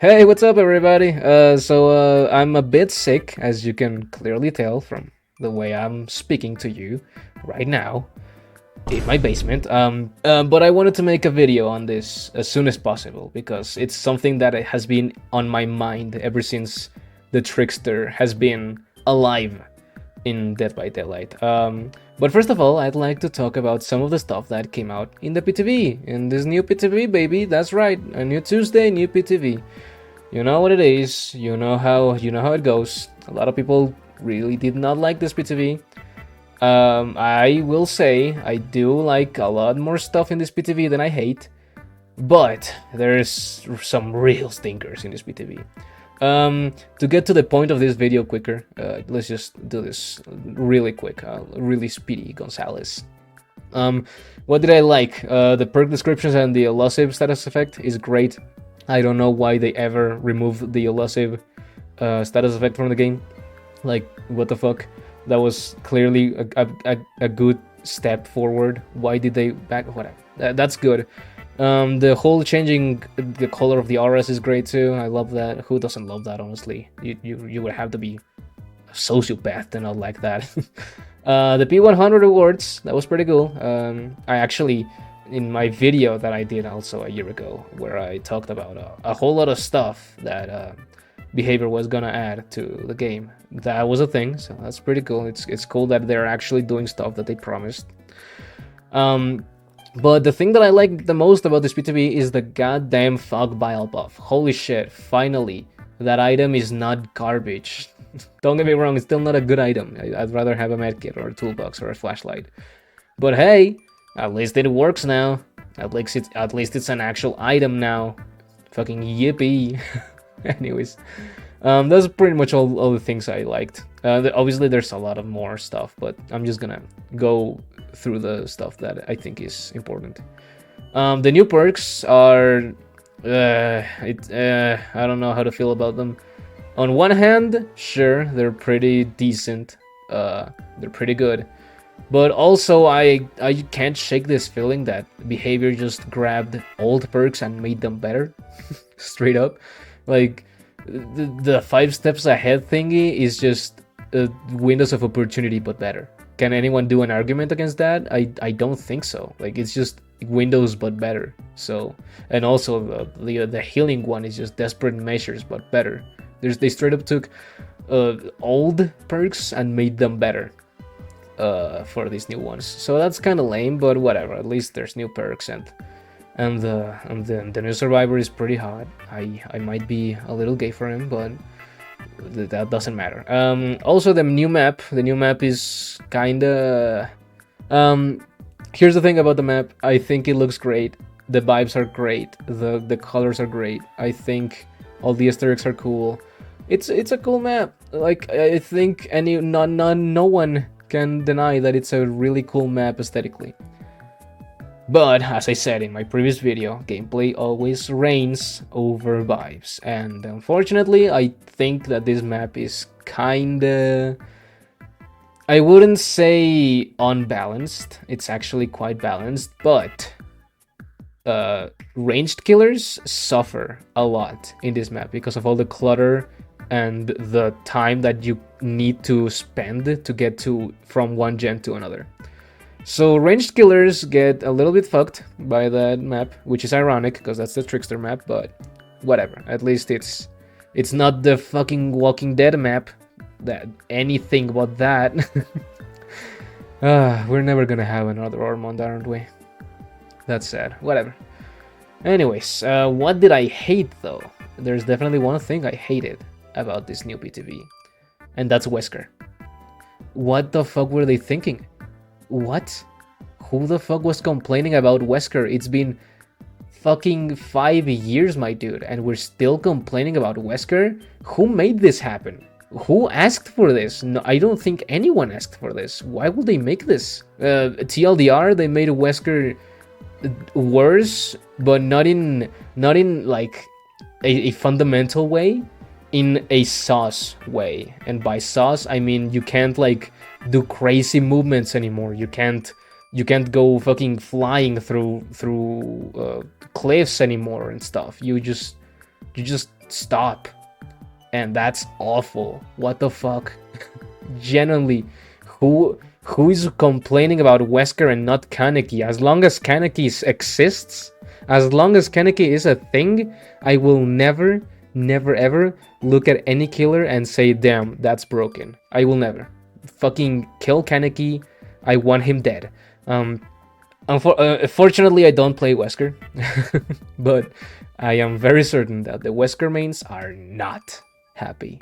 Hey, what's up, everybody? I'm a bit sick, as you can clearly tell from the way I'm speaking to you right now in my basement. But I wanted to make a video on this as soon as possible because it's something that has been on my mind ever since the Trickster has been alive in Dead by Daylight. But first of all, I'd like to talk about some of the stuff that came out in the PTB, in this new PTB, baby. That's right, a new Tuesday, new PTB. You know what it is. You know how it goes. A lot of people really did not like this PTV. I will say I do like a lot more stuff in this PTV than I hate, but there's some real stinkers in this PTV. To get to the point of this video quicker, let's just do this really quick, really speedy, Gonzalez. Um, what did I like? The perk descriptions and the elusive status effect is great. I don't know why they ever removed the elusive status effect from the game. Like, what the fuck? That was clearly a good step forward. Why did they back? Whatever. That's good. The whole changing the color of the auras is great too. I love that. Who doesn't love that? Honestly, you would have to be a sociopath to not like that. The P100 rewards, that was pretty cool. I actually, in my video that I did also a year ago, where I talked about a whole lot of stuff that behavior was gonna add to the game, that was a thing, so that's pretty cool. It's cool that they're actually doing stuff that they promised. But the thing that I like the most about this PTB is the goddamn fog bile buff. Holy shit, finally, that item is not garbage. Don't get me wrong, it's still not a good item. I'd rather have a medkit or a toolbox or a flashlight. But hey, at least it works now. At least it's an actual item now. Fucking yippee. Anyways, that's pretty much all the things I liked. Obviously, there's a lot of more stuff, but I'm just gonna go through the stuff that I think is important. The new perks are, I don't know how to feel about them. On one hand, sure, they're pretty decent. They're pretty good. But also, I can't shake this feeling that behavior just grabbed old perks and made them better. Straight up. Like, the 5 steps ahead thingy is just windows of opportunity, but better. Can anyone do an argument against that? I don't think so. Like, it's just windows, but better. So, and also the healing one is just desperate measures, but better. They straight up took old perks and made them better. For these new ones, so that's kind of lame, but whatever. At least there's new perks, and the new survivor is pretty hot. I might be a little gay for him, but that doesn't matter. Also, the new map is kinda. Here's the thing about the map. I think it looks great. The vibes are great. The colors are great. I think all the Easter eggs are cool. It's a cool map. Like, I think no one can deny that it's a really cool map aesthetically. But as I said in my previous video, gameplay always reigns over vibes, and unfortunately I think that this map is kinda, I wouldn't say unbalanced, it's actually quite balanced, but ranged killers suffer a lot in this map because of all the clutter and the time that you need to spend to get from one gen to another. So ranged killers get a little bit fucked by that map, which is ironic because that's the Trickster map, but whatever. At least it's not the fucking Walking Dead map. That anything but that. We're never gonna have another Ormond, aren't we? That's sad. Whatever. Anyways, what did I hate though? There's definitely one thing I hated about this new PTV, and that's Wesker. What the fuck were they thinking? What? Who the fuck was complaining about Wesker? It's been fucking 5 years, my dude, and we're still complaining about Wesker? Who made this happen? Who asked for this? No, I don't think anyone asked for this. Why would they make this? TLDR, they made Wesker worse, but not in like a fundamental way, in a sauce way. And by sauce, I mean you can't like do crazy movements anymore. You can't go fucking flying through cliffs anymore and stuff. You just stop. And that's awful. What the fuck? Genuinely, who is complaining about Wesker and not Kaneki? As long as Kaneki exists, as long as Kaneki is a thing, I will never ever look at any killer and say, damn, that's broken. I will never. Fucking kill Kaneki. I want him dead. Fortunately, I don't play Wesker, but I am very certain that the Wesker mains are not happy.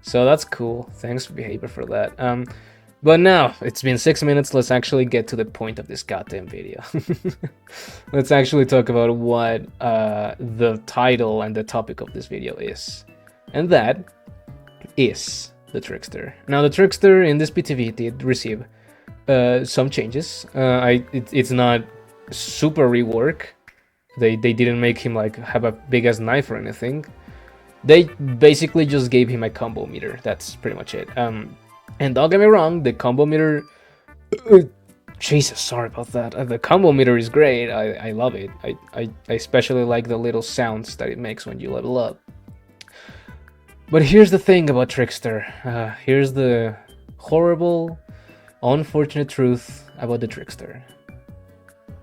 So that's cool. Thanks, bhvr, for that. But now, it's been 6 minutes, let's actually get to the point of this goddamn video. Let's actually talk about what the title and the topic of this video is. And that is the Trickster. Now, the Trickster in this PTB did receive some changes. It's not super rework. They didn't make him like have a big ass knife or anything. They basically just gave him a combo meter. That's pretty much it. And don't get me wrong, the combo meter... Jesus, sorry about that. The combo meter is great. I love it. I especially like the little sounds that it makes when you level up. But here's the thing about Trickster. Here's the horrible, unfortunate truth about the Trickster.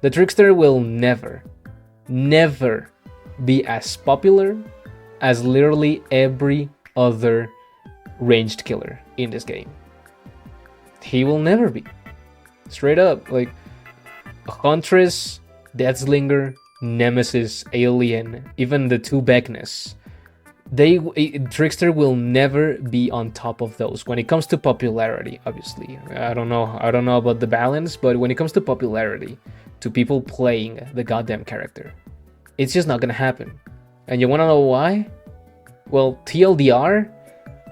The Trickster will never be as popular as literally every other ranged killer in this game. He will never be. Straight up, like Huntress, Deathslinger, Nemesis, Alien, even the two Beckness. Trickster will never be on top of those when it comes to popularity. Obviously, I don't know about the balance, but when it comes to popularity, to people playing the goddamn character, it's just not gonna happen. And you wanna know why? Well, TLDR,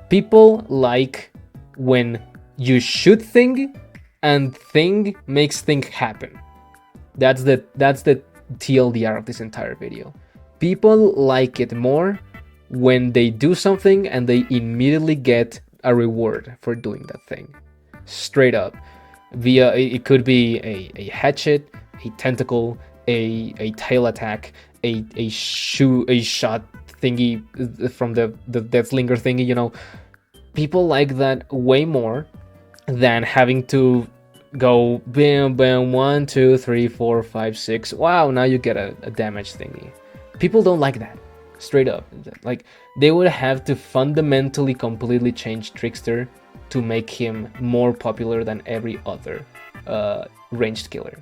people like when you shoot thing and thing makes thing happen. That's the TLDR of this entire video. People like it more when they do something and they immediately get a reward for doing that thing. Straight up. Via, it could be a hatchet, a tentacle, a tail attack, a shot thingy from the deathslinger thingy, you know. People like that way more than having to go bam bam 1 2 3 4 5 6. Wow, now you get a damage thingy. People don't like that. Straight up. Like, they would have to fundamentally completely change Trickster to make him more popular than every other ranged killer.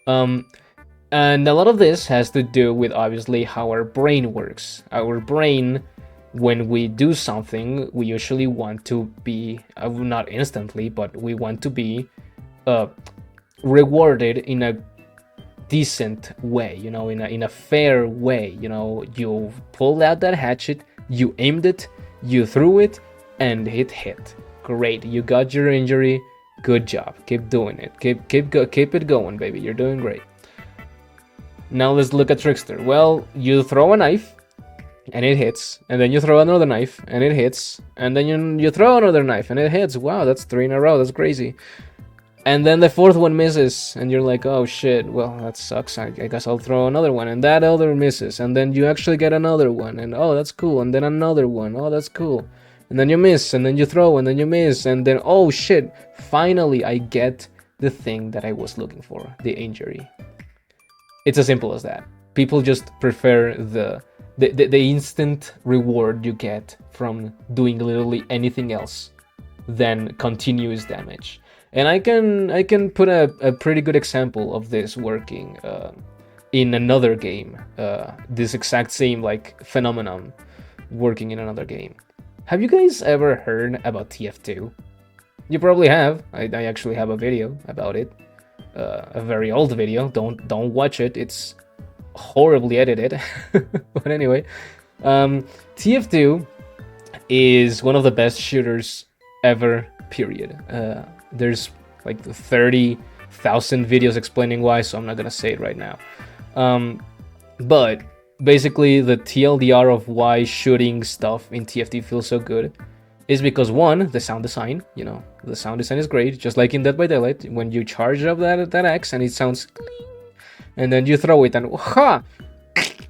And a lot of this has to do with obviously how our brain works. Our brain, when we do something, we usually want to be, not instantly, but we want to be rewarded in a decent way, you know, in a fair way. You know, you pulled out that hatchet, you aimed it, you threw it, and it hit. Great, you got your injury. Good job. Keep doing it. Keep it going, baby. You're doing great. Now let's look at Trickster. Well, you throw a knife and it hits, and then you throw another knife and it hits, and then you throw another knife and it hits. Wow, that's 3 in a row. That's crazy. And then the 4th one misses, and you're like, oh shit, well, that sucks. I guess I'll throw another one, and that other misses, and then you actually get another one, and oh, that's cool, and then another one, oh, that's cool. And then you miss, and then you throw, and then you miss, and then, oh shit, finally I get the thing that I was looking for, the injury. It's as simple as that. People just prefer the instant reward you get from doing literally anything else than continuous damage. And I can put a pretty good example of this working in another game. This exact same like phenomenon working in another game. Have you guys ever heard about TF2? You probably have. I actually have a video about it. A very old video. Don't watch it. It's horribly edited. But anyway, TF2 is one of the best shooters ever. Period. There's like 30,000 videos explaining why, so I'm not gonna say it right now. But basically, the TLDR of why shooting stuff in TFT feels so good is because, one, the sound design. You know, the sound design is great, just like in Dead by Daylight. When you charge up that axe and it sounds cling, and then you throw it and ha,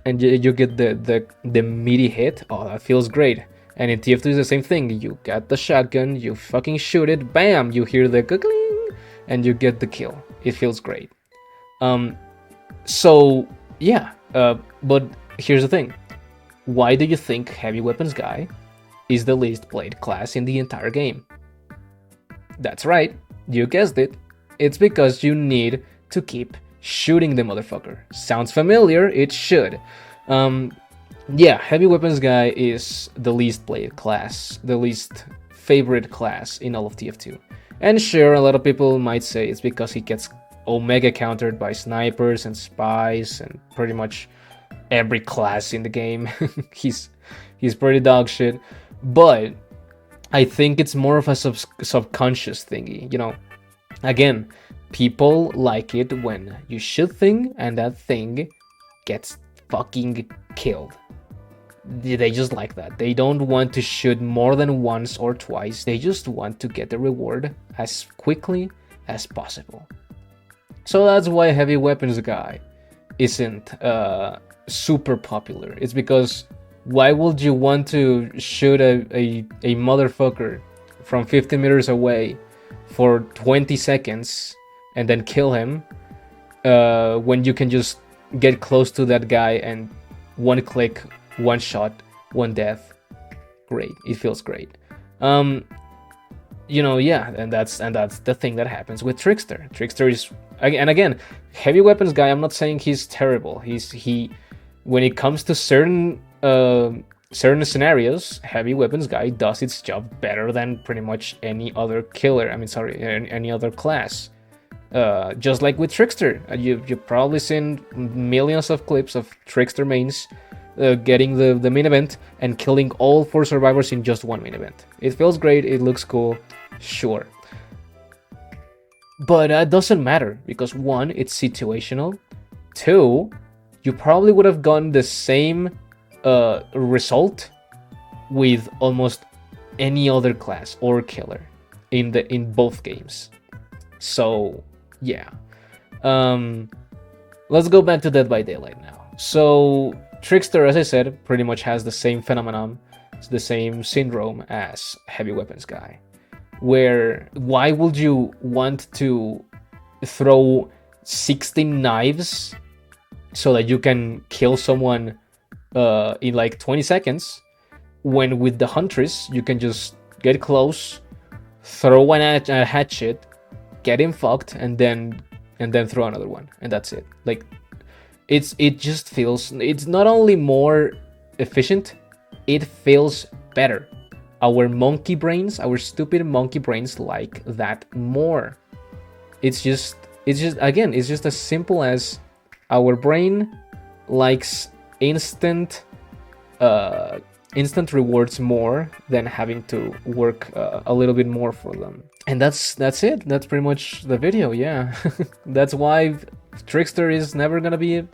and you get the meaty hit. Oh, that feels great. And in TF2 is the same thing. You got the shotgun, you fucking shoot it, bam, you hear the gling, and you get the kill. It feels great. So yeah, but here's the thing. Why do you think Heavy Weapons Guy is the least played class in the entire game? That's right, you guessed it. It's because you need to keep shooting the motherfucker. Sounds familiar? It should. Yeah, Heavy Weapons Guy is the least played class, the least favorite class in all of TF2. And sure, a lot of people might say it's because he gets Omega countered by snipers and spies and pretty much every class in the game. he's pretty dog shit. But I think it's more of a subconscious thingy, you know. Again, people like it when you shoot thing and that thing gets fucking killed. They just like that. They don't want to shoot more than once or twice. They just want to get the reward as quickly as possible. So that's why Heavy Weapons Guy isn't super popular. It's because why would you want to shoot a motherfucker from 50 meters away for 20 seconds and then kill him when you can just get close to that guy and one click, one shot, one death? Great. It feels great. You know, yeah, and that's the thing that happens with Trickster. Trickster is, and again, Heavy Weapons Guy, I'm not saying he's terrible. He when it comes to certain scenarios, Heavy Weapons Guy does its job better than pretty much any other killer. I mean, sorry, any other class. Just like with Trickster, you've probably seen millions of clips of Trickster mains getting the main event and killing all 4 survivors in just one main event. It feels great, it looks cool, sure. But that doesn't matter, because 1, it's situational. 2, you probably would have gotten the same result with almost any other class or killer in both games. So yeah. Let's go back to Dead by Daylight now. So Trickster, as I said, pretty much has the same phenomenon, the same syndrome as Heavy Weapons Guy. Where, why would you want to throw 16 knives so that you can kill someone in like 20 seconds, when with the Huntress, you can just get close, throw a hatchet, get him fucked, and then throw another one, and that's it. Like, it just feels, it's not only more efficient, it feels better. Our monkey brains, our stupid monkey brains like that more. It's just again, it's just as simple as our brain likes instant rewards more than having to work a little bit more for them. And that's it. That's pretty much the video. Yeah. That's why Trickster is never gonna be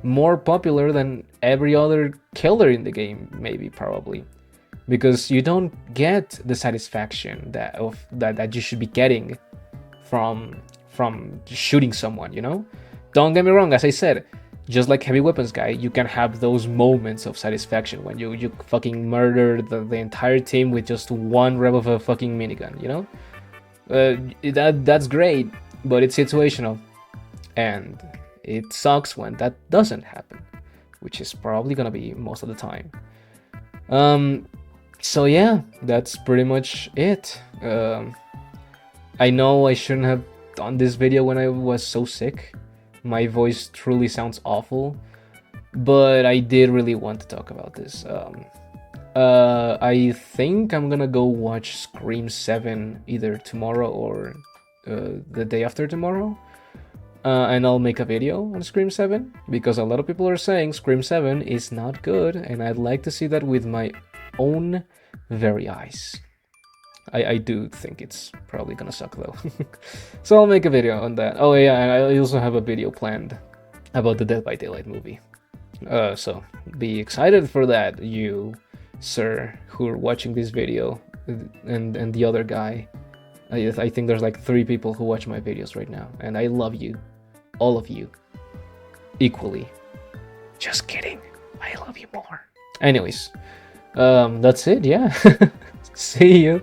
more popular than every other killer in the game, maybe, probably, because you don't get the satisfaction that you should be getting from shooting someone, you know? Don't get me wrong, as I said, just like Heavy Weapons Guy, you can have those moments of satisfaction when you fucking murder the entire team with just one rev of a fucking minigun, you know? That's great, but it's situational, and it sucks when that doesn't happen, which is probably gonna be most of the time. So yeah, that's pretty much it. I know I shouldn't have done this video when I was so sick. My voice truly sounds awful, but I did really want to talk about this. I think I'm gonna go watch Scream 7 either tomorrow or the day after tomorrow. And I'll make a video on Scream 7, because a lot of people are saying Scream 7 is not good, and I'd like to see that with my own very eyes. I do think it's probably gonna suck though. So I'll make a video on that. Oh yeah, and I also have a video planned about the Dead by Daylight movie. So be excited for that, you sir who are watching this video, and the other guy. I think there's like 3 people who watch my videos right now, and I love you, all of you, equally. Just kidding. I love you more. Anyways, that's it. Yeah. See you.